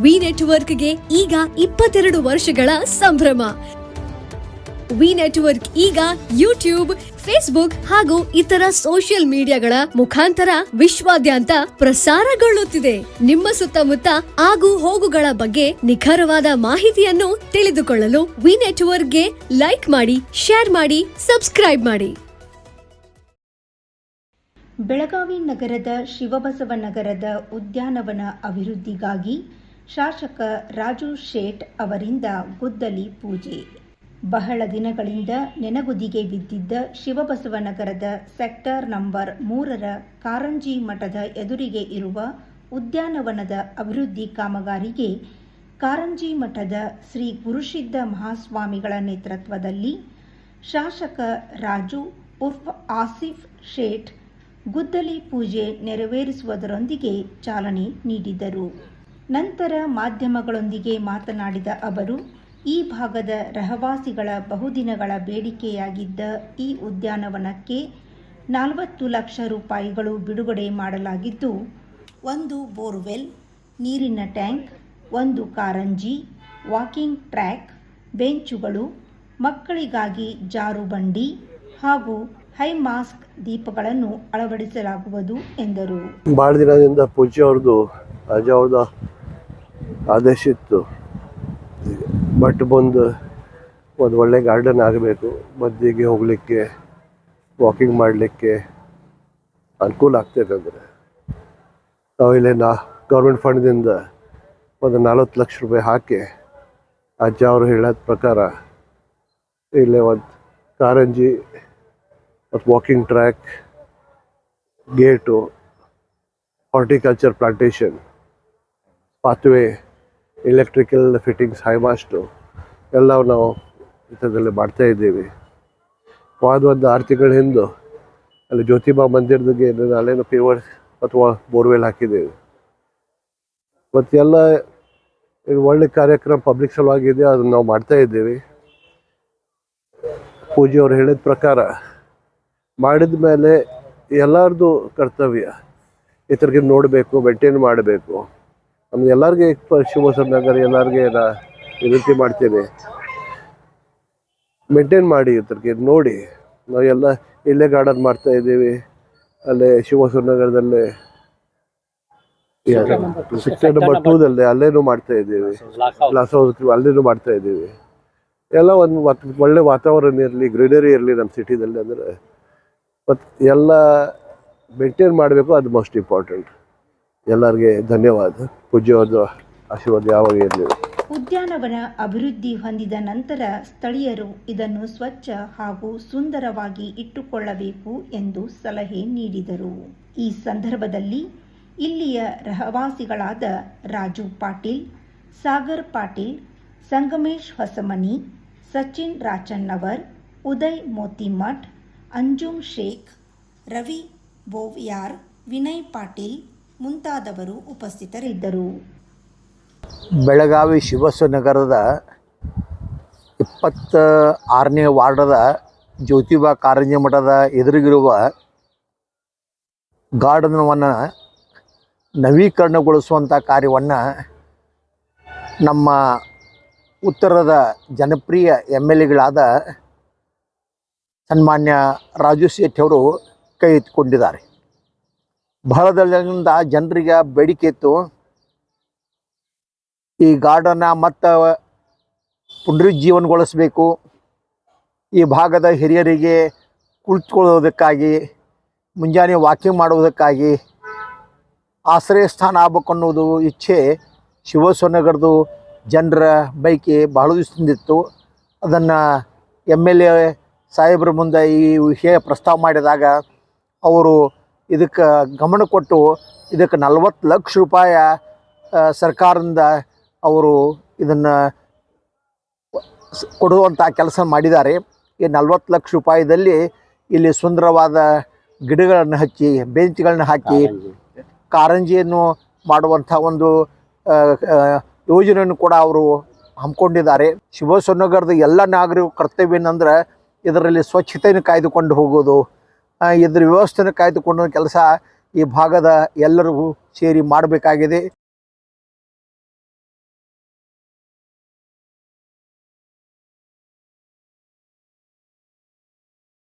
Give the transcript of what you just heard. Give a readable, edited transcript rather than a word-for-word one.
V ನೆಟ್ವರ್ಕ್ಗೆ ಈಗ 22 ವರ್ಷಗಳ ಸಂಭ್ರಮ. ವಿ ನೆಟ್ವರ್ಕ್ ಈಗ ಯೂಟ್ಯೂಬ್, ಫೇಸ್ಬುಕ್ ಹಾಗೂ ಇತರ ಸೋಷಿಯಲ್ ಮೀಡಿಯಾಗಳ ಮುಖಾಂತರ ವಿಶ್ವಾದ್ಯಂತ ಪ್ರಸಾರಗೊಳ್ಳುತ್ತಿದೆ. ನಿಮ್ಮ ಸುತ್ತಮುತ್ತ ಆಗು ಹೋಗುಗಳ ಬಗ್ಗೆ ನಿಖರವಾದ ಮಾಹಿತಿಯನ್ನು ತಿಳಿದುಕೊಳ್ಳಲು ವಿ ನೆಟ್ವರ್ಕ್ಗೆ ಲೈಕ್ ಮಾಡಿ, ಶೇರ್ ಮಾಡಿ, ಸಬ್ಸ್ಕ್ರೈಬ್ ಮಾಡಿ. ಬೆಳಗಾವಿ ನಗರದ ಶಿವಬಸವನಗರದ ಉದ್ಯಾನವನ ಅಭಿವೃದ್ಧಿಗಾಗಿ ಶಾಸಕ ರಾಜು ಶೇಟ್ ಅವರಿಂದ ಗುದ್ದಲಿ ಪೂಜೆ. ಬಹಳ ದಿನಗಳಿಂದ ನೆನಗುದಿಗೆ ಬಿದ್ದಿದ್ದ ಶಿವಬಸವನಗರದ ಸೆಕ್ಟರ್ ನಂಬರ್ 3ರ ಕಾರಂಜಿ ಮಠದ ಎದುರಿಗೆ ಇರುವ ಉದ್ಯಾನವನದ ಅಭಿವೃದ್ಧಿ ಕಾಮಗಾರಿಗೆ ಕಾರಂಜಿ ಮಠದ ಶ್ರೀ ಗುರುಸಿದ್ಧ ಮಹಾಸ್ವಾಮಿಗಳ ನೇತೃತ್ವದಲ್ಲಿ ಶಾಸಕ ರಾಜು ಉರ್ಫ್ ಆಸಿಫ್ ಶೇಟ್ ಗುದ್ದಲಿ ಪೂಜೆ ನೆರವೇರಿಸುವುದರೊಂದಿಗೆ ಚಾಲನೆ ನೀಡಿದರು. ನಂತರ ಮಾಧ್ಯಮಗಳೊಂದಿಗೆ ಮಾತನಾಡಿದ ಅವರು, ಈ ಭಾಗದ ರಹವಾಸಿಗಳ ಬಹುದಿನಗಳ ಬೇಡಿಕೆಯಾಗಿದ್ದ ಈ ಉದ್ಯಾನವನಕ್ಕೆ 40 ಲಕ್ಷ ರೂಪಾಯಿಗಳು ಬಿಡುಗಡೆ ಮಾಡಲಾಗಿದ್ದು, 1 ಬೋರ್ವೆಲ್, ನೀರಿನ ಟ್ಯಾಂಕ್, 1 ಕಾರಂಜಿ, ವಾಕಿಂಗ್ ಟ್ರ್ಯಾಕ್, ಬೆಂಚುಗಳು, ಮಕ್ಕಳಿಗಾಗಿ ಜಾರುಬಂಡಿ ಹಾಗೂ ಹೈ ಮಾಸ್ಕ್ ದೀಪಗಳನ್ನು ಅಳವಡಿಸಲಾಗುವುದು ಎಂದರು. ಭಾಳ ದಿನದಿಂದ ಪೂಜೆ ಅವ್ರದ್ದು ಅಜ್ಜ ಅವ್ರದ್ದು ಆದೇಶ ಇತ್ತು, ಬಟ್ ಬಂದು ಒಂದು ಒಳ್ಳೆ ಗಾರ್ಡನ್ ಆಗಬೇಕು, ಮದ್ದಿಗೆ ಹೋಗಲಿಕ್ಕೆ, ವಾಕಿಂಗ್ ಮಾಡಲಿಕ್ಕೆ ಅನುಕೂಲ ಆಗ್ತೈತೆ. ಅಂದರೆ ನಾವು ಇಲ್ಲಿ ಗೌರ್ಮೆಂಟ್ ಫಂಡ್ದಿಂದ ಒಂದು 40 ಲಕ್ಷ ರೂಪಾಯಿ ಹಾಕಿ ಅಜ್ಜ ಅವರು ಹೇಳೋದ ಪ್ರಕಾರ ಇಲ್ಲೇ ಒಂದು ಕಾರಂಜಿ ಮತ್ತು walking track, gate, horticulture plantation, pathway, electrical fittings, high mast ಎಲ್ಲವೂ ನಾವು ಇಂಥದ್ದಲ್ಲಿ ಮಾಡ್ತಾಯಿದ್ದೀವಿ. ಒಂದು 6 ತಿಂಗಳ ಹಿಂದೆ ಅಲ್ಲಿ ಜ್ಯೋತಿಬಾ ಮಂದಿರದಾಗೆ ಅಲ್ಲೇನು ಪೇವರ್ ಅಥವಾ ಬೋರ್ವೆಲ್ ಹಾಕಿದ್ದೀವಿ. ಮತ್ತು ಎಲ್ಲ ಒಳ್ಳೆ ಕಾರ್ಯಕ್ರಮ ಪಬ್ಲಿಕ್ ಸಲುವಾಗಿದೆ, ಅದನ್ನು ನಾವು ಮಾಡ್ತಾಯಿದ್ದೀವಿ. ಪೂಜೆಯವ್ರು ಹೇಳಿದ ಪ್ರಕಾರ ಮಾಡಿದ ಮೇಲೆ ಎಲ್ಲರದು ಕರ್ತವ್ಯ ಇತರಿಗೆ ನೋಡಬೇಕು, ಮೇಂಟೈನ್ ಮಾಡಬೇಕು. ನಮ್ಗೆ ಎಲ್ಲರಿಗೆ ಶಿವಬಸವನಗರ ಎಲ್ಲರಿಗೆ ವಿನಂತಿ ಮಾಡ್ತೀನಿ, ಮೇಂಟೈನ್ ಮಾಡಿ, ಇತರಿಗೆ ನೋಡಿ. ನಾವು ಎಲ್ಲ ಇಲ್ಲೇ ಗಾರ್ಡನ್ ಮಾಡ್ತಾಯಿದ್ದೀವಿ. ಅಲ್ಲೇ ಶಿವಬಸವನಗರದಲ್ಲೇ ಸೆಕ್ಟರ್ ನಂಬರ್ 2ದಲ್ಲಿ ಅಲ್ಲೇನೂ ಮಾಡ್ತಾಯಿದ್ದೀವಿ, ಗ್ಲಾಸ್ ಹೌಸ್ ಅಲ್ಲೇನೂ ಮಾಡ್ತಾಯಿದ್ದೀವಿ. ಎಲ್ಲ ಒಂದು ಒಳ್ಳೆ ವಾತಾವರಣ ಇರಲಿ, ಗ್ರೀನರಿ ಇರಲಿ ನಮ್ಮ ಸಿಟಿದಲ್ಲಿ. ಅಂದರೆ ಮತ್ತು ಎಲ್ಲ ಮೇಂಟೈನ್ ಮಾಡಬೇಕು, ಅದು ಮೋಸ್ಟ್ ಇಂಪಾರ್ಟೆಂಟ್. ಎಲ್ಲರಿಗೆ ಧನ್ಯವಾದ. ಪೂಜ್ಯವಾದ ಆಶೀರ್ವಾದ ಯಾವಾಗ ಇರಲಿ. ಉದ್ಯಾನವನ ಅಭಿವೃದ್ಧಿ ಹೊಂದಿದ ನಂತರ ಸ್ಥಳೀಯರು ಇದನ್ನು ಸ್ವಚ್ಛ ಹಾಗೂ ಸುಂದರವಾಗಿ ಇಟ್ಟುಕೊಳ್ಳಬೇಕು ಎಂದು ಸಲಹೆ ನೀಡಿದರು. ಈ ಸಂದರ್ಭದಲ್ಲಿ ಇಲ್ಲಿಯ ರಹವಾಸಿಗಳಾದ ರಾಜು ಪಾಟೀಲ್, ಸಾಗರ್ ಪಾಟೀಲ್, ಸಂಗಮೇಶ್ ಹೊಸಮನಿ, ಸಚಿನ್ ರಾಚನ್ನವರ್, ಉದಯ್ ಮೋತಿಮಠ್, ಅಂಜುಮ್ ಶೇಖ್, ರವಿ ಬೋವ್ಯಾರ್, ವಿನಯ್ ಪಾಟೀಲ್ ಮುಂತಾದವರು ಉಪಸ್ಥಿತರಿದ್ದರು. ಬೆಳಗಾವಿ ಶಿವಬಸವನಗರದ 26ನೇ ವಾರ್ಡದ ಜ್ಯೋತಿಬಾ ಕಾರಂಜಿ ಮಠದ ಎದುರಿಗಿರುವ ಗಾರ್ಡನವನ್ನು ನವೀಕರಣಗೊಳಿಸುವಂಥ ಕಾರ್ಯವನ್ನು ನಮ್ಮ ಉತ್ತರದ ಜನಪ್ರಿಯ MLAಗಳಾದ ಸನ್ಮಾನ್ಯ ರಾಜು ಶೇಟ್ ಅವರು ಕೈ ಎತ್ತಿಕೊಂಡಿದ್ದಾರೆ. ಬಹಳ ದಿನದಿಂದ ಜನರಿಗೆ ಬೇಡಿಕೆ ಇತ್ತು, ಈ ಗಾರ್ಡನ್ನ ಮತ್ತು ಪುನರುಜ್ಜೀವನಗೊಳಿಸಬೇಕು, ಈ ಭಾಗದ ಹಿರಿಯರಿಗೆ ಕುಳಿತುಕೊಳ್ಳೋದಕ್ಕಾಗಿ, ಮುಂಜಾನೆ ವಾಕಿಂಗ್ ಮಾಡುವುದಕ್ಕಾಗಿ ಆಶ್ರಯ ಸ್ಥಾನ ಆಗಬೇಕು ಅನ್ನೋದು ಇಚ್ಛೆ ಶಿವಬಸವನಗರದು ಜನರ ಬೈಕಿ ಬಹಳ ದಿವಸದಿಂದಿತ್ತು. ಅದನ್ನು MLA ಸಾಹೇಬ್ರ ಮುಂದೆ ಈ ವಿಷಯ ಪ್ರಸ್ತಾವ ಮಾಡಿದಾಗ ಅವರು ಇದಕ್ಕೆ ಗಮನ ಕೊಟ್ಟು ಇದಕ್ಕೆ 40 ಲಕ್ಷ ರೂಪಾಯಿ ಸರ್ಕಾರದಿಂದ ಅವರು ಇದನ್ನು ಕೊಡುವಂಥ ಕೆಲಸ ಮಾಡಿದ್ದಾರೆ. ಈ 40 ಲಕ್ಷ ರೂಪಾಯಿದಲ್ಲಿ ಇಲ್ಲಿ ಸುಂದರವಾದ ಗಿಡಗಳನ್ನು ಹಚ್ಚಿ, ಬೆಂಚ್ಗಳನ್ನು ಹಾಕಿ, ಕಾರಂಜಿಯನ್ನು ಮಾಡುವಂಥ ಒಂದು ಯೋಜನೆಯನ್ನು ಕೂಡ ಅವರು ಹಮ್ಮಿಕೊಂಡಿದ್ದಾರೆ. ಶಿವಬಸವನಗರದ ಎಲ್ಲ ನಾಗರಿಕ ಕರ್ತವ್ಯ ಏನಂದ್ರೆ ಇದರಲ್ಲಿ ಸ್ವಚ್ಛತೆಯನ್ನು ಕಾಯ್ದುಕೊಂಡು ಹೋಗೋದು, ಇದರ ವ್ಯವಸ್ಥೆಯನ್ನು ಕಾಯ್ದುಕೊಳ್ಳೋ ಕೆಲಸ ಈ ಭಾಗದ ಎಲ್ಲರಿಗೂ ಸೇರಿ ಮಾಡಬೇಕಾಗಿದೆ.